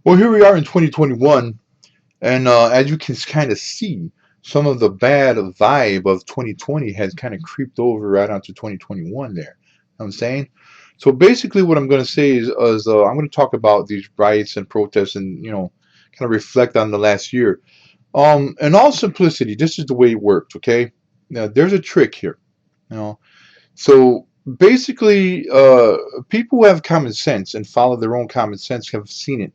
Well, here we are in 2021, and as you can kind of see, some of the bad vibe of 2020 has kind of creeped over right onto 2021 there. You know what I'm saying? So basically, what I'm going to say is I'm going to talk about these riots and protests and, kind of reflect on the last year. In all simplicity, this is the way it worked, okay? Now, there's a trick here, you know. So basically, people who have common sense and follow their own common sense have seen it,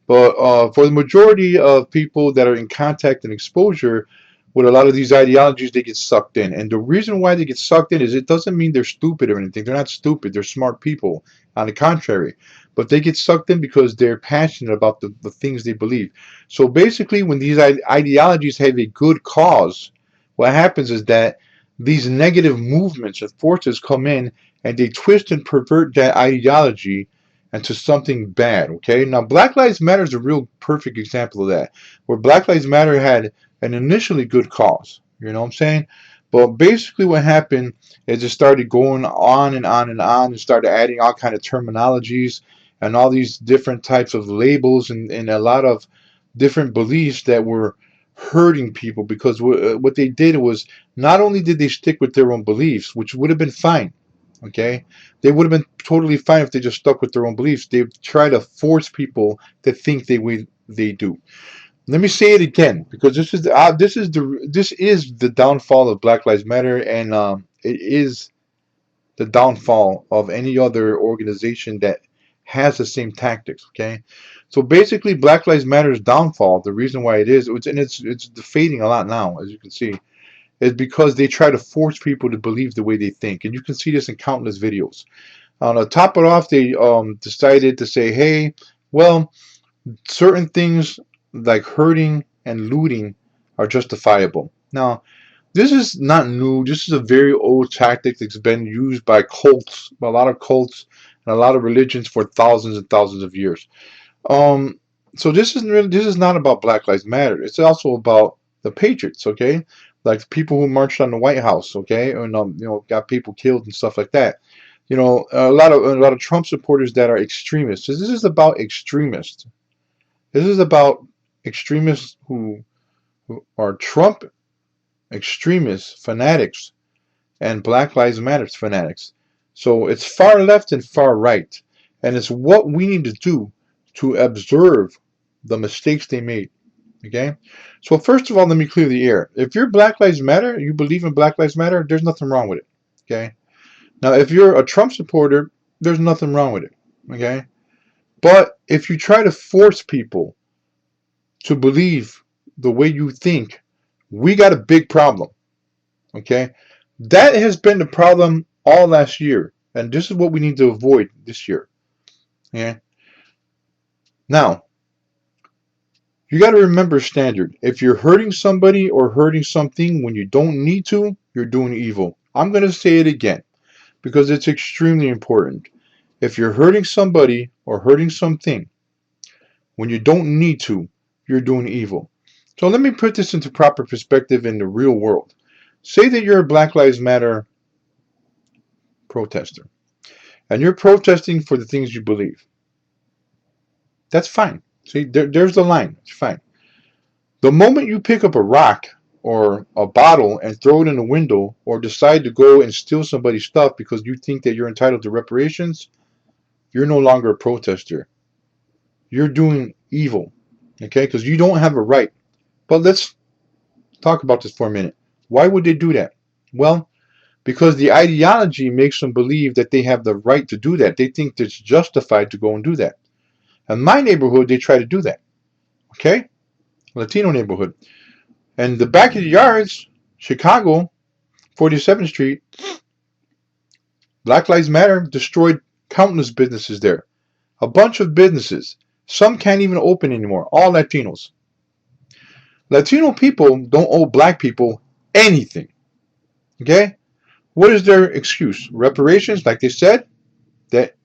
but for the majority of people that are in contact and exposure with a lot of these ideologies, they get sucked in. And the reason why they get sucked in is it doesn't mean they're stupid or anything. They're not stupid. They're smart people. On the contrary. But they get sucked in because they're passionate about the things they believe. So basically, when these ideologies have a good cause, what happens is that these negative movements and forces come in and they twist and pervert that ideology into something bad. Okay, now Black Lives Matter is a real perfect example of that, where Black Lives Matter had an initially good cause. You know what I'm saying? But basically, what happened is it started going on and on and on, and started adding all kind of terminologies and all these different types of labels and a lot of different beliefs that were hurting people because what they did was not only did they stick with their own beliefs, which would have been fine. Okay, they would have been totally fine if they just stuck with their own beliefs. They try to force people to think they do. Let me say it again because this is the downfall of Black Lives Matter, and it is the downfall of any other organization that has the same tactics. Okay, so basically, Black Lives Matter's downfall. The reason why it's fading a lot now, as you can see, is because they try to force people to believe the way they think, and you can see this in countless videos. To top it off, they decided to say, hey, well, certain things like hurting and looting are justifiable. Now, this is not new. This is a very old tactic that's been used by cults, by a lot of cults and a lot of religions for thousands and thousands of years. Um, so this is not about Black Lives Matter. It's also about the patriots, okay? Like the people who marched on the White House, okay, and got people killed and stuff like that. A lot of Trump supporters that are extremists. So this is about extremists. This is about extremists who are Trump extremists, fanatics, and Black Lives Matter fanatics. So it's far left and far right. And it's what we need to do to observe the mistakes they made. Okay? So first of all, let me clear the air. If you're Black Lives Matter, you believe in Black Lives Matter, there's nothing wrong with it. Okay? Now if you're a Trump supporter, there's nothing wrong with it. Okay? But if you try to force people to believe the way you think, we got a big problem. Okay? That has been the problem all last year. And this is what we need to avoid this year. Yeah. Now, you got to remember standard. If you're hurting somebody or hurting something when you don't need to, you're doing evil. I'm going to say it again because it's extremely important. If you're hurting somebody or hurting something when you don't need to, you're doing evil. So let me put this into proper perspective in the real world. Say that you're a Black Lives Matter protester and you're protesting for the things you believe. That's fine. See, there's the line. It's fine. The moment you pick up a rock or a bottle and throw it in a window or decide to go and steal somebody's stuff because you think that you're entitled to reparations, you're no longer a protester. You're doing evil. Okay? Because you don't have a right. But let's talk about this for a minute. Why would they do that? Well, because the ideology makes them believe that they have the right to do that. They think it's justified to go and do that. In my neighborhood, they try to do that. Okay? Latino neighborhood. And the back of the yards, Chicago, 47th Street, Black Lives Matter destroyed countless businesses there. A bunch of businesses. Some can't even open anymore. All Latinos. Latino people don't owe black people anything. Okay? What is their excuse? Reparations, like they said, that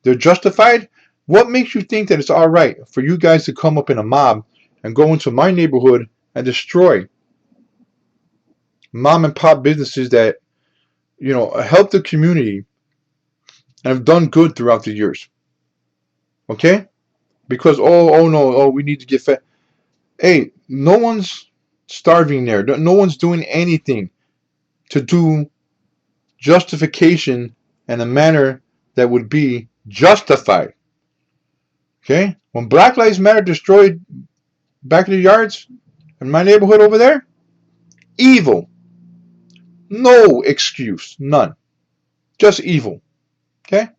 they're justified? What makes you think that it's all right for you guys to come up in a mob and go into my neighborhood and destroy mom and pop businesses that, help the community and have done good throughout the years? Okay? because oh no, oh we need to get fed. Hey, no one's starving there. No one's doing anything to do justification in a manner that would be justified. Okay? When Black Lives Matter destroyed back in the yards in my neighborhood over there, evil. No excuse. None. Just evil. Okay?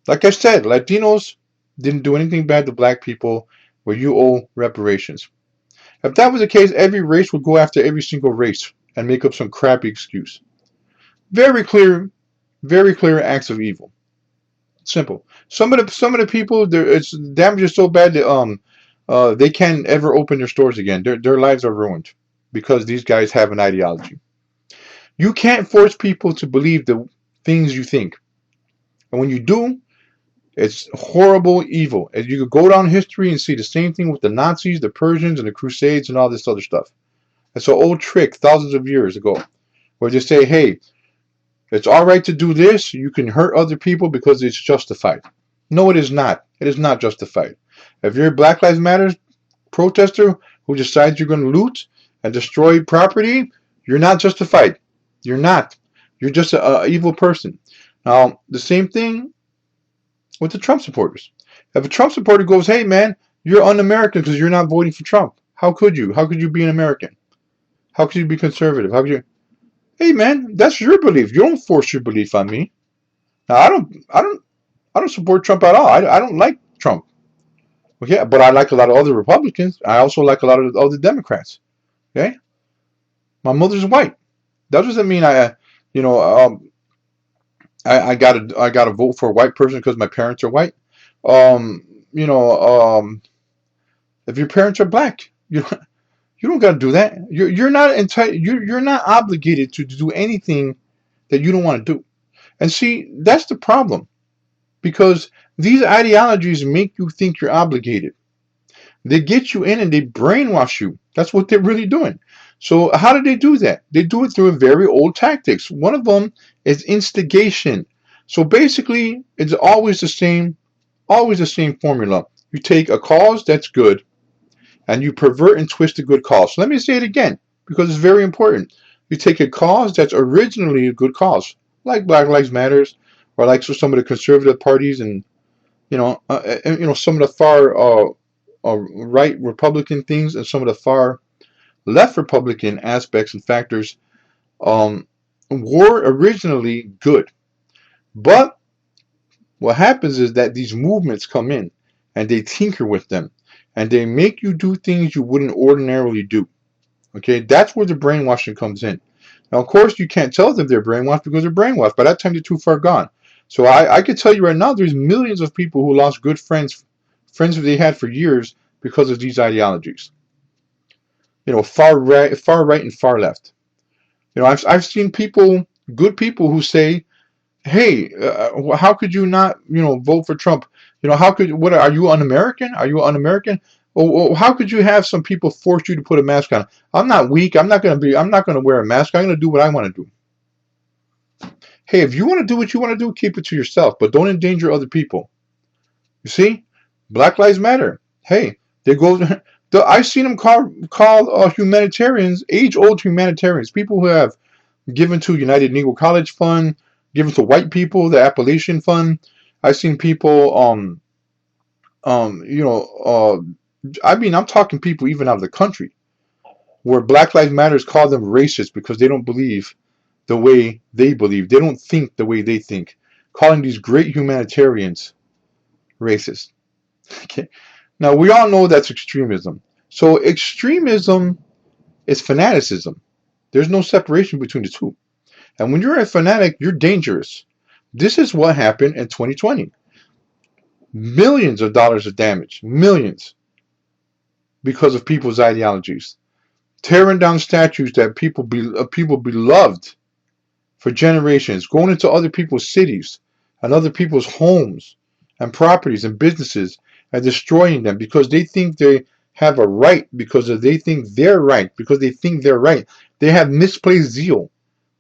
Like I said, Latinos didn't do anything bad to black people where you owe reparations. If that was the case, every race would go after every single race and make up some crappy excuse. Very clear acts of evil. Simple. Some of the people, it's damage is so bad that they can't ever open their stores again. Their lives are ruined because these guys have an ideology. You can't force people to believe the things you think, and when you do, it's horrible evil. And you could go down history and see the same thing with the Nazis, the Persians, and the Crusades, and all this other stuff. It's an old trick thousands of years ago, where they say, "Hey, it's all right to do this. You can hurt other people because it's justified." No, it is not. It is not justified. If you're a Black Lives Matter protester who decides you're going to loot and destroy property, you're not justified. You're not. You're just an evil person. Now, the same thing with the Trump supporters. If a Trump supporter goes, "Hey, man, you're un-American because you're not voting for Trump. How could you? How could you be an American? How could you be conservative? How could you?" Hey, man, that's your belief. You don't force your belief on me. Now, I don't support Trump at all. I don't like Trump. Okay, but I like a lot of other Republicans. I also like a lot of other Democrats. Okay, my mother's white. That doesn't mean you know, I gotta vote for a white person because my parents are white. Um, you know, if your parents are black, you don't gotta do that. You're not entitled. You're not obligated to do anything that you don't want to do. And see, that's the problem because these ideologies make you think you're obligated. They get you in and they brainwash you. That's what they're really doing. So how do they do that? They do it through very old tactics. One of them is instigation. So basically, it's always the same formula. You take a cause that's good and you pervert and twist a good cause. So let me say it again because it's very important. You take a cause that's originally a good cause, like Black Lives Matters, or like some of the conservative parties, and some of the far right Republican things, and some of the far left Republican aspects and factors were originally good. But what happens is that these movements come in and they tinker with them and they make you do things you wouldn't ordinarily do. Okay, that's where the brainwashing comes in. Now, of course, you can't tell them they're brainwashed because they're brainwashed. By that time, they're too far gone. So I can tell you right now, there's millions of people who lost good friends that they had for years because of these ideologies. Far right, and far left. I've seen good people who say, "Hey, how could you not, vote for Trump? How could what are you un-American? Are you un-American? Well, how could you have some people force you to put a mask on? I'm not weak. I'm not going to wear a mask. I'm going to do what I want to do." Hey, if you want to do what you want to do, keep it to yourself, but don't endanger other people. You see, Black Lives Matter. Hey, they go. I've seen them call humanitarians, age-old humanitarians, people who have given to United Negro College Fund, given to white people, the Appalachian Fund. I've seen people, I'm talking people even out of the country, where Black Lives Matters call them racist because they don't believe the way they believe. They don't think the way they think, calling these great humanitarians racist. Okay. Now, we all know that's extremism. So extremism is fanaticism. There's no separation between the two. And when you're a fanatic, you're dangerous. This is what happened in 2020. Millions of dollars of damage. Millions. Because of people's ideologies. Tearing down statues that people beloved for generations. Going into other people's cities and other people's homes and properties and businesses and destroying them because they think they have a right, because they think they're right, because they think they're right. They have misplaced zeal.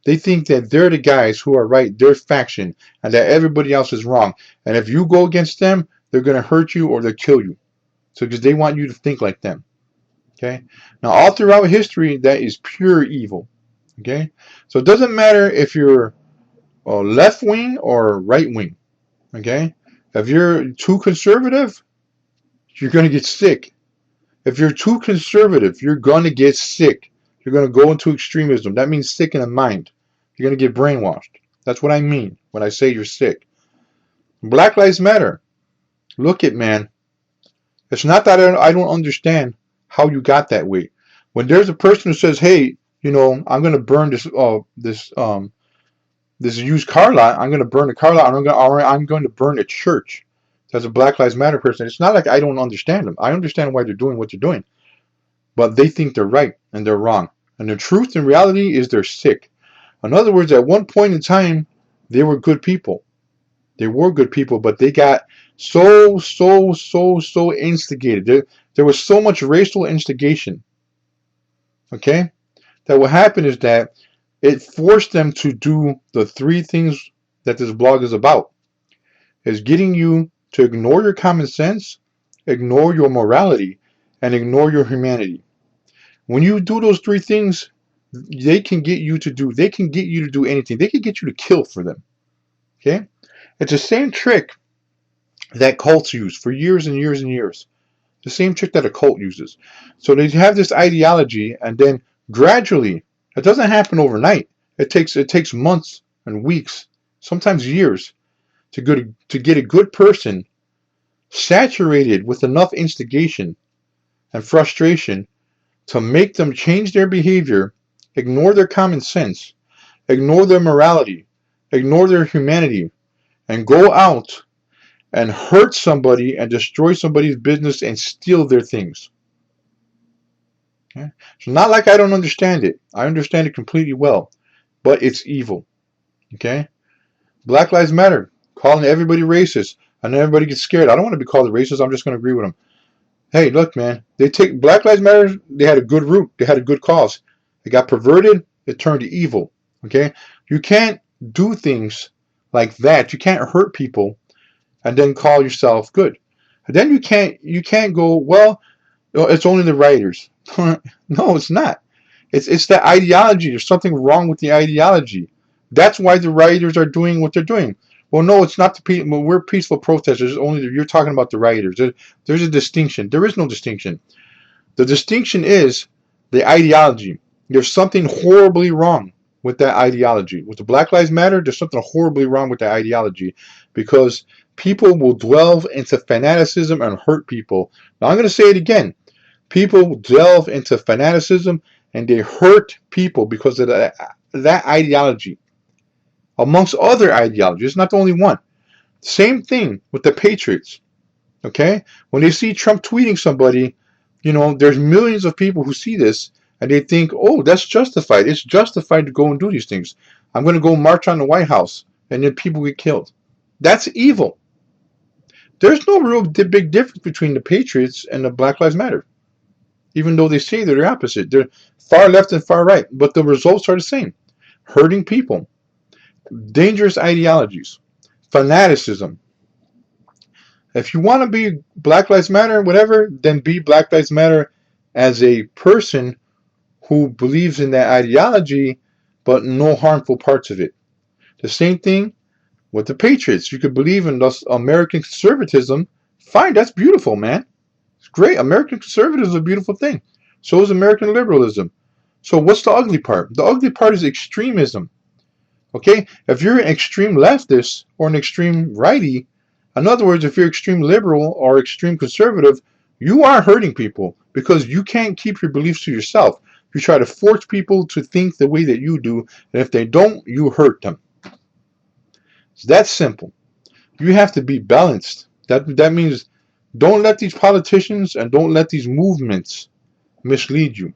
They think that they're the guys who are right, their faction, and that everybody else is wrong. And if you go against them, they're going to hurt you or they'll kill you. So because they want you to think like them. Okay. Now all throughout history, that is pure evil. Okay. So it doesn't matter if you're left wing or right wing. Okay. If you're too conservative, you're going to get sick. If you're too conservative, you're going to get sick. You're going to go into extremism. That means sick in the mind. You're going to get brainwashed. That's what I mean when I say you're sick. Black Lives Matter. Look it, man. It's not that I don't understand how you got that way. When there's a person who says, "Hey, I'm going to burn this used car lot. I'm going to burn a car lot. I'm going to burn a church." As a Black Lives Matter person, it's not like I don't understand them. I understand why they're doing what they're doing, but they think they're right and they're wrong. And the truth and reality is they're sick. In other words, at one point in time, they were good people. They were good people, but they got so instigated. There was so much racial instigation. Okay, that what happened is that it forced them to do the three things that this blog is about. Is getting you to ignore your common sense, ignore your morality, and ignore your humanity. When you do those three things, they can get you to do anything. They can get you to kill for them. Okay? It's the same trick that cults use for years and years and years. The same trick that a cult uses. So they have this ideology, and then gradually, it doesn't happen overnight. It takes months and weeks, sometimes years, to get a good person saturated with enough instigation and frustration to make them change their behavior, ignore their common sense, ignore their morality, ignore their humanity, and go out and hurt somebody and destroy somebody's business and steal their things. Okay? So not like I don't understand it. I understand it completely well, but it's evil. Okay? Black Lives Matter, calling everybody racist, and then everybody gets scared. I don't want to be called a racist. I'm just going to agree with them. Hey, look, man. Black Lives Matter. They had a good root. They had a good cause. It got perverted. It turned to evil. Okay? You can't do things like that. You can't hurt people and then call yourself good. And then you can't go, well, it's only the writers. No, it's not. It's the ideology. There's something wrong with the ideology. That's why the writers are doing what they're doing. Well, no, it's not the people. We're peaceful protesters. You're talking about the writers. There's a distinction. There is no distinction. The distinction is the ideology. There's something horribly wrong with that ideology. With the Black Lives Matter, there's something horribly wrong with that ideology because people will delve into fanaticism and hurt people. Now, I'm going to say it again. People delve into fanaticism and they hurt people because of that ideology. Amongst other ideologies, not the only one. Same thing with the Patriots. Okay? When they see Trump tweeting somebody, there's millions of people who see this and they think, oh, that's justified. It's justified to go and do these things. I'm going to go march on the White House and then people get killed. That's evil. There's no real big difference between the Patriots and the Black Lives Matter. Even though they say they're the opposite. They're far left and far right. But the results are the same. Hurting people. Dangerous ideologies. Fanaticism. If you want to be Black Lives Matter, whatever, then be Black Lives Matter as a person who believes in that ideology, but no harmful parts of it. The same thing with the Patriots. You could believe in this American conservatism. Fine, that's beautiful, man. It's great. American conservatism is a beautiful thing. So is American liberalism. So what's the ugly part? The ugly part is extremism. Okay? If you're an extreme leftist or an extreme righty, in other words, if you're extreme liberal or extreme conservative, you are hurting people because you can't keep your beliefs to yourself. You try to force people to think the way that you do, and if they don't, you hurt them. It's that simple. You have to be balanced. That means don't let these politicians and don't let these movements mislead you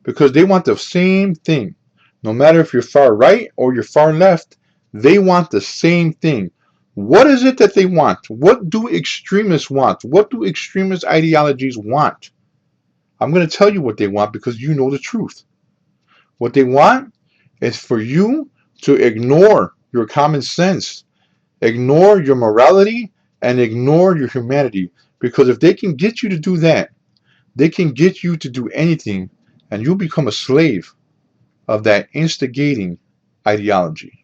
because they want the same thing. No matter if you're far right or you're far left, they want the same thing. What is it that they want? What do extremists want? What do extremist ideologies want? I'm going to tell you what they want because you know the truth. What they want is for you to ignore your common sense, ignore your morality, and ignore your humanity. Because if they can get you to do that, they can get you to do anything, and you'll become a slave of that instigating ideology.